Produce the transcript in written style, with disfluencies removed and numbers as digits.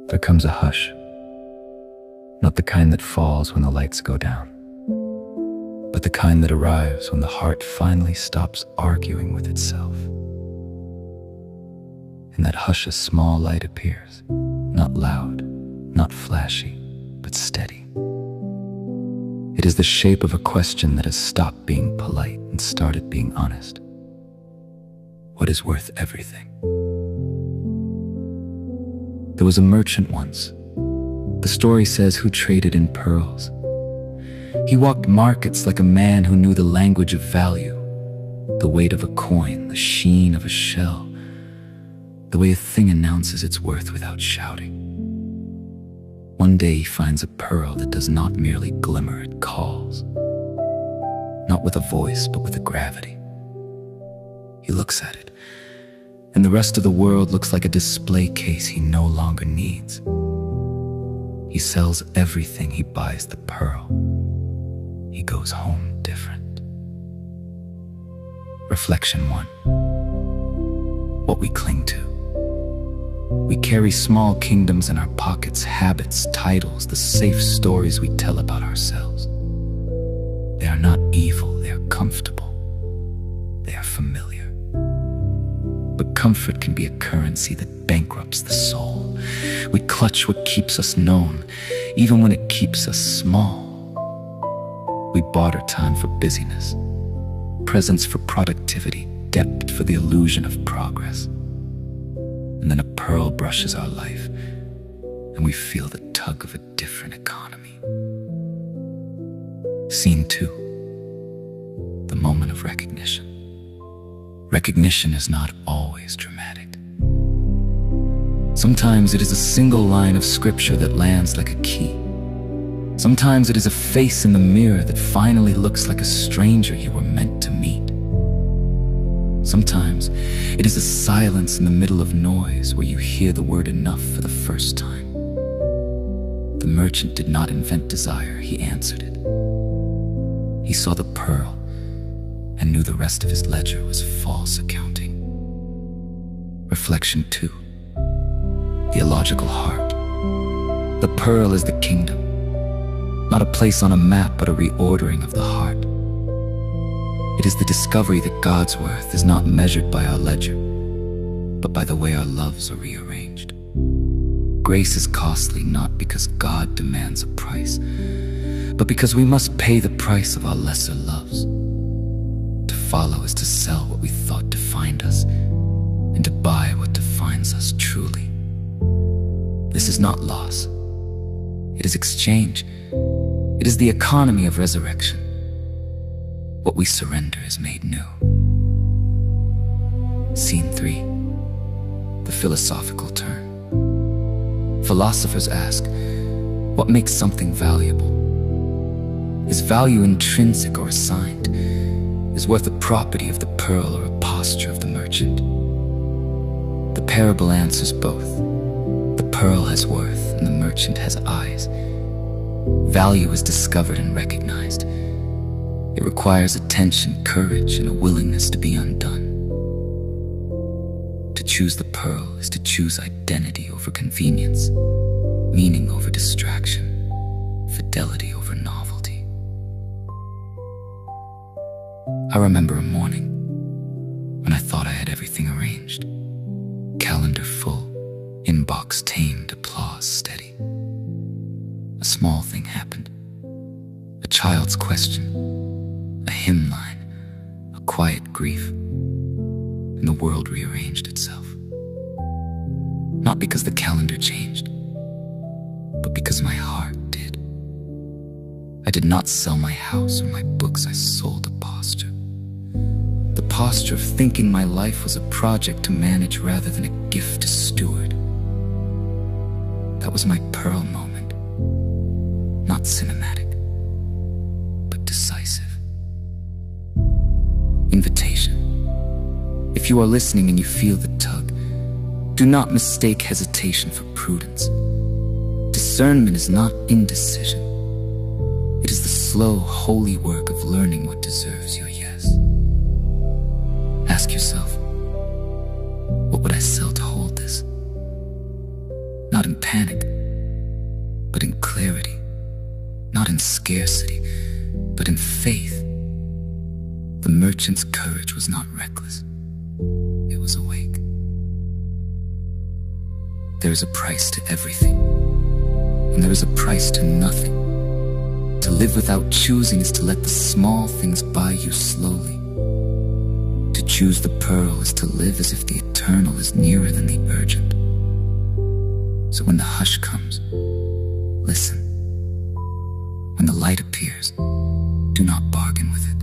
There comes a hush, not the kind that falls when the lights go down, but the kind that arrives when the heart finally stops arguing with itself. In that hush, a small light appears, not loud, not flashy, but steady. It is the shape of a question that has stopped being polite and started being honest. What is worth everything? There was a merchant once, the story says, who traded in pearls. He walked markets like a man who knew the language of value, the weight of a coin, the sheen of a shell, the way a thing announces its worth without shouting. One day he finds a pearl that does not merely glimmer, it calls. Not with a voice, but with a gravity. He looks at it, and the rest of the world looks like a display case he no longer needs. He sells everything, he buys the pearl. He goes home different. Reflection 1. What we cling to. We carry small kingdoms in our pockets, habits, titles, the safe stories we tell about ourselves. They are not evil, they are comfortable. They are familiar. But comfort can be a currency that bankrupts the soul. We clutch what keeps us known, even when it keeps us small. We barter time for busyness, presence for productivity, depth for the illusion of progress. And then a pearl brushes our life, and we feel the tug of a different economy. Scene 2. The moment of recognition. Recognition is not always dramatic. Sometimes it is a single line of scripture that lands like a key. Sometimes it is a face in the mirror that finally looks like a stranger you were meant to meet. Sometimes it is a silence in the middle of noise where you hear the word enough for the first time. The merchant did not invent desire, he answered it. He saw the pearl and knew the rest of his ledger was false accounting. Reflection 2. Theological heart. The pearl is the kingdom, not a place on a map, but a reordering of the heart. It is the discovery that God's worth is not measured by our ledger, but by the way our loves are rearranged. Grace is costly not because God demands a price, but because we must pay the price of our lesser loves. To follow is to sell what we thought defined us, and to buy what defines us truly. This is not loss. It is exchange. It is the economy of resurrection. What we surrender is made new. Scene 3. The philosophical turn. Philosophers ask, what makes something valuable? Is value intrinsic or assigned? Is worth a property of the pearl or a posture of the merchant? The parable answers both. The pearl has worth and the merchant has eyes. Value is discovered and recognized. It requires attention, courage, and a willingness to be undone. To choose the pearl is to choose identity over convenience, meaning over distraction, fidelity over novelty. I remember a morning when I thought I had everything arranged. Calendar full, inbox tamed, applause steady. A small thing happened. A child's question, a hymn line, a quiet grief, and the world rearranged itself. Not because the calendar changed, but because my heart did. I did not sell my house or my books, I sold a posture. The posture of thinking my life was a project to manage rather than a gift to steward. That was my pearl moment. Not cinematic, but decisive. Invitation. If you are listening and you feel the tug, do not mistake hesitation for prudence. Discernment is not indecision. It is the slow, holy work of learning what deserves your yes. Ask yourself, what would I sell to hold this? Not in panic, but in clarity, not in scarcity, but in faith. The merchant's courage was not reckless. It was awake. There is a price to everything, and there is a price to nothing. To live without choosing is to let the small things buy you slowly. To choose the pearl is to live as if the eternal is nearer than the urgent. So when the hush comes, listen. When the light appears, do not bargain with it.